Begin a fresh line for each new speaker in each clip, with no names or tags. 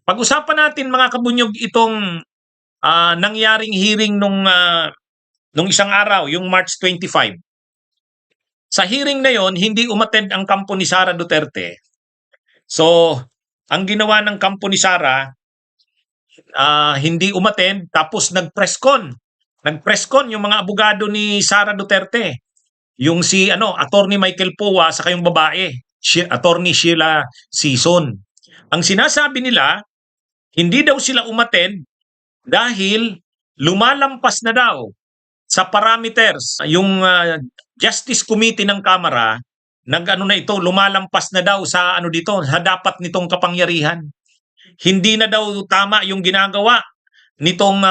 Pag-usapan natin mga kabunyog itong nangyaring hearing nung isang araw, yung March 25. Sa hearing na yon, hindi umattend ang kampo ni Sara Duterte. So, ang ginawa ng kampo ni Sara, hindi umattend tapos nag-press con. Nag-press con yung mga abogado ni Sara Duterte. Yung si Attorney Michael Powa saka yung babae, Attorney Sheila Sison. Ang sinasabi nila, hindi daw sila umattend dahil lumalampas na daw sa parameters yung Justice Committee ng Kamara, lumalampas na daw sa sa dapat nitong kapangyarihan. Hindi na daw tama yung ginagawa nitong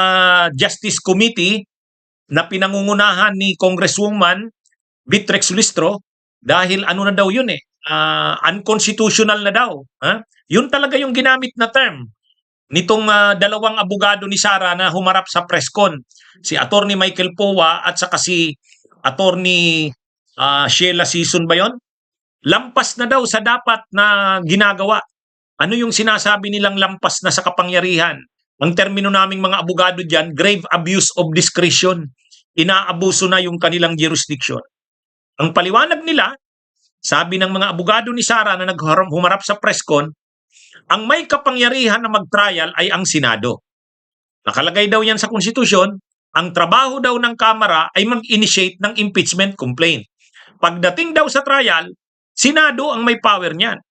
Justice Committee na pinangungunahan ni Congresswoman Beatrix Listro dahil na daw yun unconstitutional na daw. Yun talaga yung ginamit na term nitong dalawang abogado ni Sara na humarap sa press con, si Attorney Michael Powa at saka si Attorney Sheila Sison ba yon? Lampas na daw sa dapat na ginagawa. Ano yung sinasabi nilang lampas na sa kapangyarihan? Ang termino naming mga abogado dyan, grave abuse of discretion. Inaabuso na yung kanilang jurisdiction. Ang paliwanag nila, sabi ng mga abogado ni Sara na humarap sa press con, ang may kapangyarihan na mag-trial ay ang Senado. Nakalagay daw yan sa konstitusyon, ang trabaho daw ng Kamara ay mag-initiate ng impeachment complaint. Pagdating daw sa trial, Senado ang may power niyan.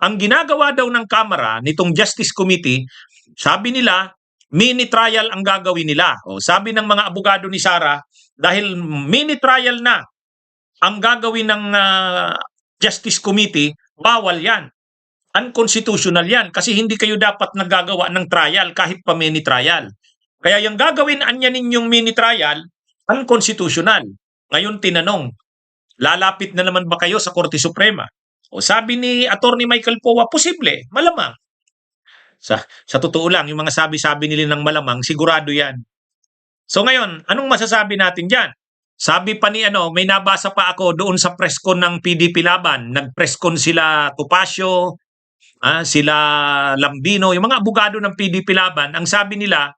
Ang ginagawa daw ng Kamara nitong Justice Committee, sabi nila, mini trial ang gagawin nila. Sabi ng mga abogado ni Sara, dahil mini trial na ang gagawin ng Justice Committee, bawal yan. Unconstitutional yan kasi hindi kayo dapat naggagawa ng trial kahit pa mini trial. Kaya yung gagawin anya ninyong mini trial, unconstitutional. Ngayon tinanong, lalapit na naman ba kayo sa Korte Suprema? Sabi ni Attorney Michael Powa, posible, malamang. Sa totoo lang, yung mga sabi-sabi nila ng malamang, sigurado yan. So ngayon, anong masasabi natin dyan? Sabi pa ni may nabasa pa ako doon sa press con ng PDP Laban. Nag-press con sila Topacio, sila Lambino, yung mga abogado ng PDP Laban. Ang sabi nila,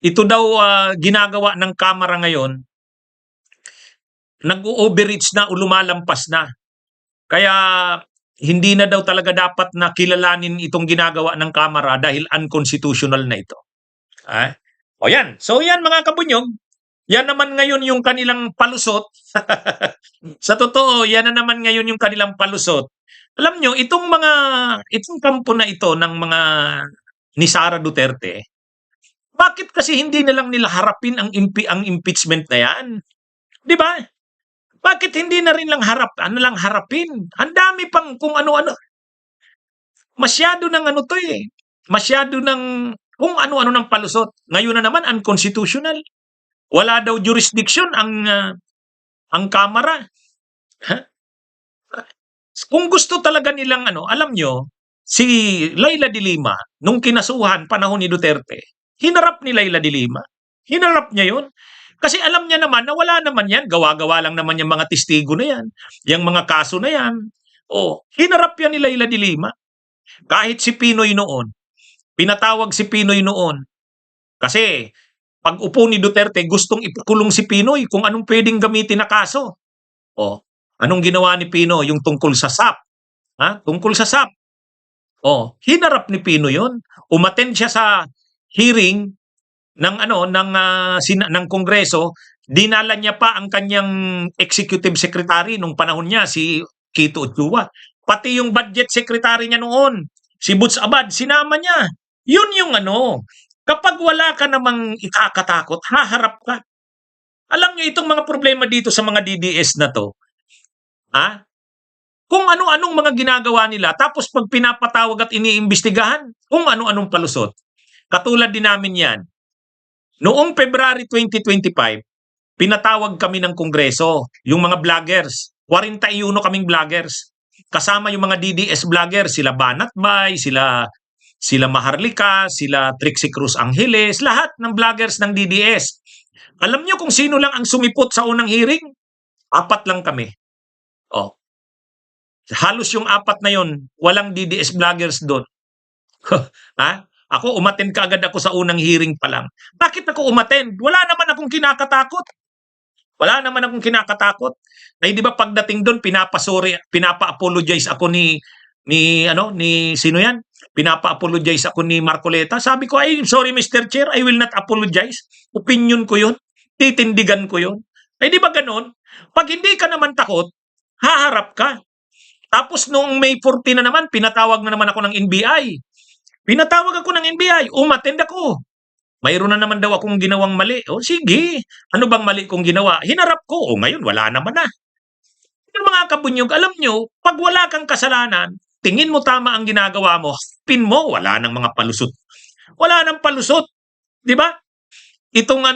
ito daw ginagawa ng Kamara ngayon, nag-overreach na o lumalampas na. Kaya hindi na daw talaga dapat na kilalanin itong ginagawa ng Kamara dahil unconstitutional na ito. Yan. So yan mga kabunyog, yan naman ngayon yung kanilang palusot. Sa totoo, yan na naman ngayon yung kanilang palusot. Alam nyo, itong kampo na ito ng mga ni Sara Duterte, bakit kasi hindi na lang nila harapin ang impeachment na yan? Di ba? Bakit hindi na rin lang harapin? Ang dami pang kung ano-ano. Masyado ng Masyado ng kung ano-ano ng palusot. Ngayon na naman, unconstitutional. Wala daw jurisdiction ang Kamara. Kung gusto talaga nilang alam nyo, si Leila de Lima, nung kinasuhan panahon ni Duterte, hinarap ni Leila de Lima. Hinarap niya yun. Kasi alam niya naman na wala naman yan. Gawa-gawa lang naman yung mga testigo na yan. Yung mga kaso na yan. Hinarap yan ni Leila de Lima. Kahit si Pinoy noon, pinatawag si Pinoy noon. Kasi pag upo ni Duterte, gustong ipakulong si Pinoy kung anong pwedeng gamitin na kaso. Anong ginawa ni Pinoy? Yung tungkol sa SAP. Tungkol sa SAP. Hinarap ni Pinoy yun. Umattend siya sa hearing ng Kongreso, dinala niya pa ang kanyang executive secretary nung panahon niya, si Quito Ochoa. Pati yung budget secretary niya noon, si Butch Abad, sinama niya. Yun yung kapag wala ka namang ikakatakot, haharap ka. Alam niyo itong mga problema dito sa mga DDS na to, kung ano-anong mga ginagawa nila, tapos pag pinapatawag at iniimbestigahan, kung ano-anong palusot. Katulad din namin yan. Noong February 2025, pinatawag kami ng Kongreso, yung mga vloggers. 41 kaming vloggers. Kasama yung mga DDS vloggers, sila Banat Bay, sila Maharlika, sila Trixie Cruz Angeles, lahat ng vloggers ng DDS. Alam nyo kung sino lang ang sumipot sa unang hearing? 4 lang kami. Halos yung 4 na yon, walang DDS vloggers doon. Ha? Ako umattend kaagad ako sa unang hearing pa lang. Bakit ako umattend? Wala naman akong kinakatakot. Wala naman akong kinakatakot. Ay di ba pagdating doon pinapa-apologize ako ni sino 'yan? Pinapa-apologize ako ni Marcoleta. Sabi ko, "Ay, sorry Mr. Chair, I will not apologize. Opinion ko 'yun. Titindigan ko 'yun." Ay di ba gano'n? Pag hindi ka naman takot, haharap ka. Tapos noong May 14 na naman, pinatawag na naman ako ng NBI. Pinatawag ako ng NBI, umattend ako. Mayroon na naman daw akong ginawang mali. O sige, ano bang mali kong ginawa? Hinarap ko. O ngayon, wala naman na. Yung mga kabunyog, alam nyo, pag wala kang kasalanan, tingin mo tama ang ginagawa mo, pin mo, wala nang mga palusot. Wala nang palusot. Di ba? Itong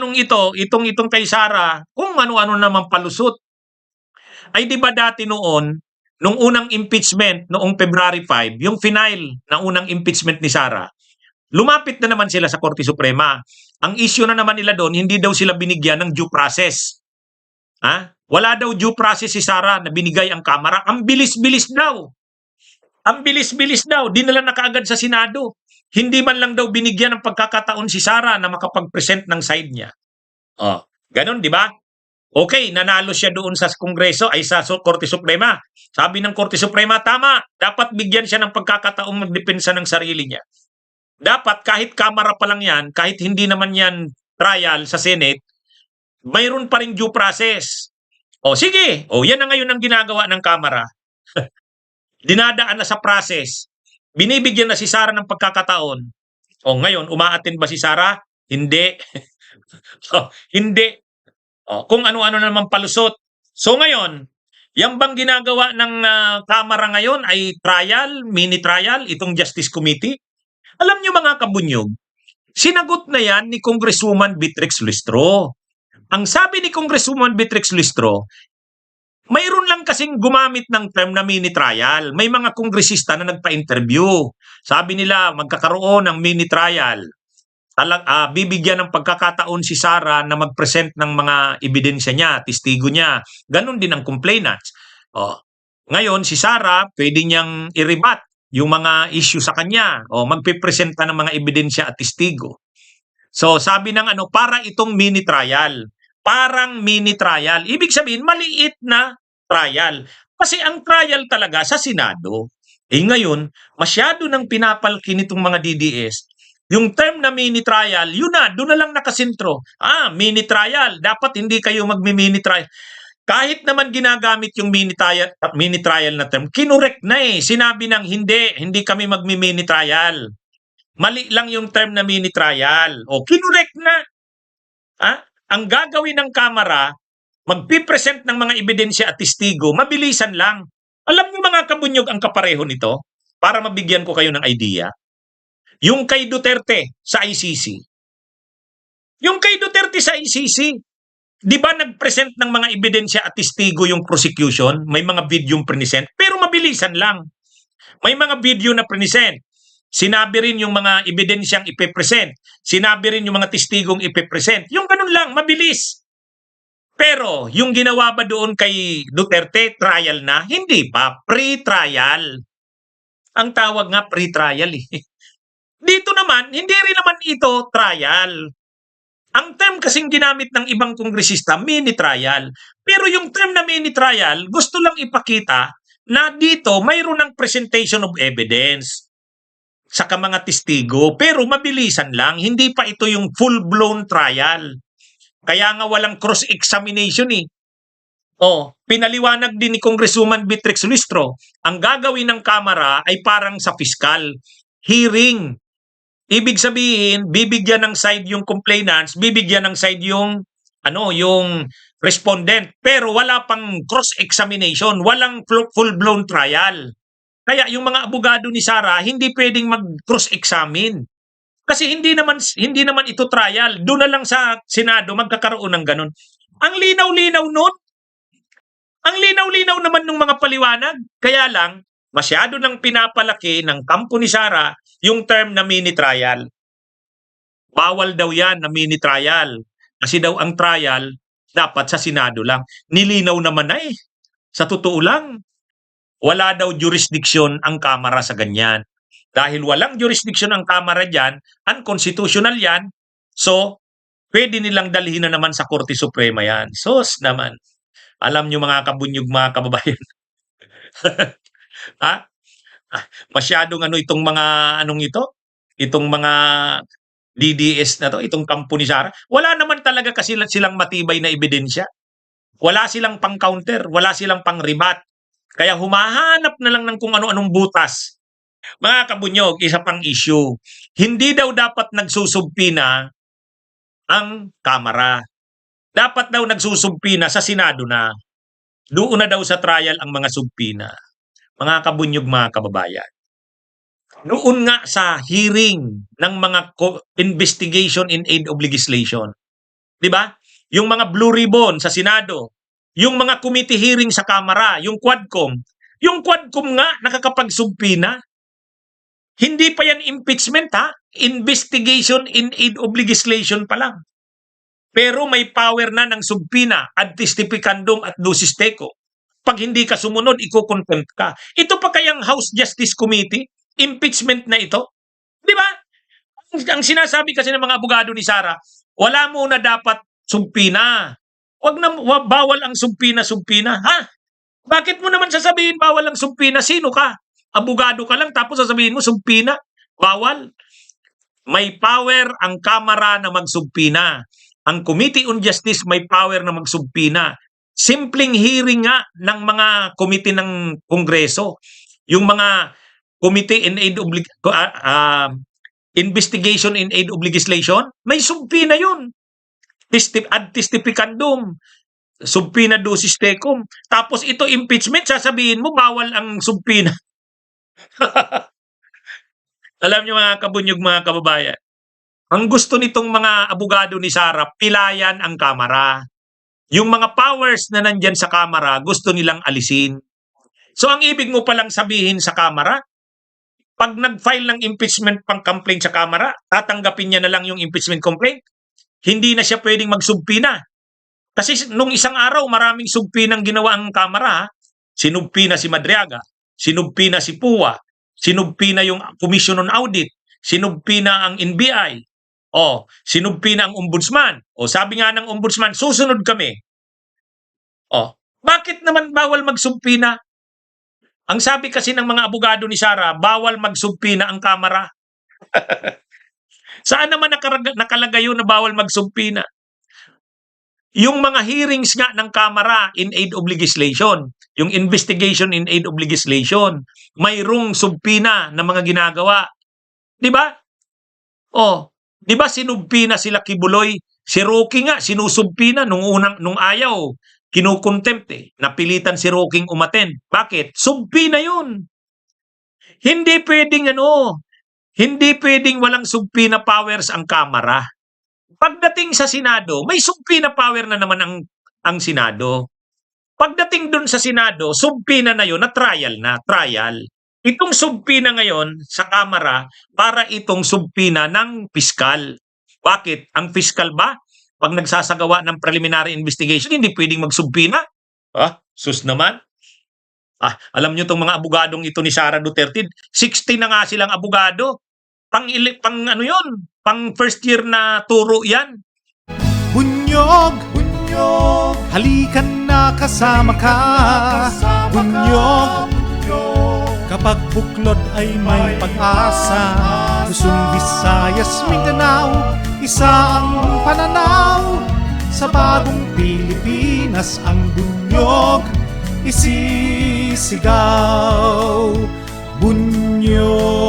kay Sara, kung ano-ano naman palusot. Ay di ba dati noon, nung unang impeachment, noong February 5, yung final na unang impeachment ni Sara, lumapit na naman sila sa Korte Suprema. Ang issue na naman nila doon, hindi daw sila binigyan ng due process. Ha? Wala daw due process si Sara na binigay ang Kamara. Ang bilis-bilis daw. Ang bilis-bilis daw. Dinala na kaagad sa Senado. Hindi man lang daw binigyan ng pagkakataon si Sara na makapag-present ng side niya. Oh, ganun, di ba? Okay, nanalo siya doon sa Kongreso ay sa Korte Suprema. Sabi ng Korte Suprema, tama, dapat bigyan siya ng pagkakataong magdepensa ng sarili niya. Dapat kahit Kamara pa lang yan, kahit hindi naman yan trial sa Senate, mayroon pa ring due process. O sige, o yan na ngayon ang ginagawa ng Kamara. Dinadaan na sa process. Binibigyan na si Sara ng pagkakataon. O ngayon, umaattend ba si Sara? Hindi. Hindi. O, kung ano-ano naman palusot. So ngayon, yung bang ginagawa ng Kamara ngayon ay trial, mini trial, itong Justice Committee? Alam niyo mga kabunyog, sinagot na yan ni Congresswoman Beatrix Lustro. Ang sabi ni Congresswoman Beatrix Lustro, mayroon lang kasing gumamit ng term na mini trial. May mga kongresista na nagpa-interview. Sabi nila magkakaroon ng mini trial. Bibigyan ng pagkakataon si Sara na mag-present ng mga ebidensya niya, testigo niya. Ganon din ang complainants. Ngayon, si Sara, pwede niyang i-rebut yung mga issue sa kanya o magpipresenta ng mga ebidensya at testigo. So sabi ng para itong mini trial. Parang mini trial. Ibig sabihin, maliit na trial. Kasi ang trial talaga sa Senado. Ngayon, masyado nang pinapalaki nitong mga DDS. Yung term na mini trial, yun na, doon na lang nakasentro. Mini trial. Dapat hindi kayo magmi-mini trial. Kahit naman ginagamit yung mini trial na term, kinurek na eh. Sinabi ng hindi kami magmi-mini trial. Mali lang yung term na mini trial. O, kinurek na. Ang gagawin ng Kamara, magpipresent ng mga ebidensya at testigo, mabilisan lang. Alam niyo mga kabunyog ang kapareho nito? Para mabigyan ko kayo ng idea. Yung kay Duterte sa ICC. Yung kay Duterte sa ICC, di ba nag-present ng mga ebidensya at testigo yung prosecution? May mga video present, pero mabilisan lang. May mga video na present. Sinabi rin yung mga ebidensyang ipepresent. Sinabi rin yung mga testigong ipepresent. Yung ganun lang, mabilis. Pero yung ginawa ba doon kay Duterte, trial na? Hindi pa, pre-trial. Ang tawag nga pre-trial eh. Dito naman, hindi rin naman ito trial. Ang term kasing ginamit ng ibang kongresista, mini trial. Pero yung term na mini trial, gusto lang ipakita na dito mayroon ng presentation of evidence sa mga testigo. Pero mabilisan lang, hindi pa ito yung full-blown trial. Kaya nga walang cross-examination eh. Pinaliwanag din ni Congresswoman Beatrix Lustro, ang gagawin ng Kamara ay parang sa fiscal hearing. Ibig sabihin, bibigyan ng side yung complainants, bibigyan ng side yung respondent, pero wala pang cross-examination, walang full-blown trial. Kaya yung mga abogado ni Sara hindi pwedeng mag-cross-examine. Kasi hindi naman ito trial. Doon na lang sa Senado magkakaroon ng ganun. Ang linaw-linaw nun. Ang linaw-linaw naman ng mga paliwanag. Kaya lang, masyado nang pinapalaki ng kampo ni Sara yung term na mini trial. Bawal daw yan na mini trial. Kasi daw ang trial dapat sa Senado lang. Nilinaw naman na eh. Sa totoo lang, wala daw jurisdiction ang Kamara sa ganyan. Dahil walang jurisdiction ang Kamara dyan, unconstitutional yan, so pwede nilang dalhin na naman sa Korte Suprema yan. Sos naman. Alam nyo mga kabunyog, mga kababayan. Ha? Masyadong ano itong mga anong ito? Itong mga DDS na to, itong kampo ni Sara. Wala naman talaga kasi silang matibay na ebidensya. Wala silang pang-counter, wala silang pang-rebat. Kaya humahanap na lang ng kung ano-anong butas. Mga kabunyog, isa pang issue. Hindi daw dapat nagsusumpina ang Kamara. Dapat daw nagsusumpina sa Senado na. Doon na daw sa trial ang mga sumpina. Mga kabunyog, mga kababayan. Noon nga sa hearing ng mga investigation in aid of legislation, 'di ba? Yung mga blue ribbon sa Senado, yung mga committee hearing sa Kamara, yung Quadcom nga nakakapagsumpina. Hindi pa yan impeachment ha, investigation in aid of legislation pa lang. Pero may power na ng sumpina ad testificandum at ducis tecum. Pag hindi ka sumunod, iko-contempt ka. Ito pa kayang House Justice Committee, impeachment na ito. Di ba? Ang sinasabi kasi ng mga abogado ni Sara, wala muna dapat sumpina. Bawal ang sumpina. Ha? Bakit mo naman sasabihin bawal ang sumpina? Sino ka? Abogado ka lang tapos sasabihin mo sumpina? Bawal. May power ang Kamara na magsumpina. Ang Committee on Justice may power na magsumpina. Simpleng hearing nga ng mga committee ng Kongreso. Yung mga Committee in Aid of Investigation in Aid of Legislation, may sumpina yun. Ad testificandum, sumpina ducis tecum. Tapos ito impeachment, sasabihin mo bawal ang sumpina. Alam niyo mga kabunyog, mga kababayan, ang gusto nitong mga abogado ni Sara, pilayan ang Kamara. Yung mga powers na nandyan sa Kamara, gusto nilang alisin. So ang ibig mo palang sabihin sa Kamara, pag nag-file ng impeachment pang complaint sa Kamara, tatanggapin niya na lang yung impeachment complaint. Hindi na siya pwedeng magsumpina. Kasi nung isang araw, maraming sumpinang ginawa ang Kamara. Sinumpina si Madriaga, sinumpina si PUA, sinumpina yung Commission on Audit, sinumpina ang NBI, sinumpina ang Ombudsman. Sabi nga ng Ombudsman, susunod kami. Bakit naman bawal magsumpina? Ang sabi kasi ng mga abogado ni Sara, bawal magsumpina ang Kamara. Saan naman nakalagay yun na bawal magsumpina? Yung mga hearings nga ng Kamara in aid of legislation, yung investigation in aid of legislation, mayroong sumpina na mga ginagawa. Di ba? Di ba sinumpina sila Kibuloy? Si Rocky nga, sinusumpina nung ayaw. Kinukontempt Napilitan si Roking umattend. Bakit? Sumpina yun. Hindi pwedeng walang sumpina powers ang Kamara. Pagdating sa Senado, may sumpina power na naman ang Senado. Pagdating dun sa Senado, sumpina na yun na trial. Itong sumpina ngayon sa Kamara, para itong sumpina ng piskal. Bakit? Ang piskal ba? Pag nagsasagawa ng preliminary investigation, hindi pwedeng magsumpina. Sus naman. Alam nyo itong mga abogadong ito ni Sara Duterte, 60 na nga silang abogado. Pang first year na turo yan.
Bunyog, halikan na kasama ka. Bunyog, kapag buklod ay may pag-asa. Luzon, Visayas, Mindanao, isa ang pananaw. Sa bagong Pilipinas ang bunyog isisigaw. Bunyog.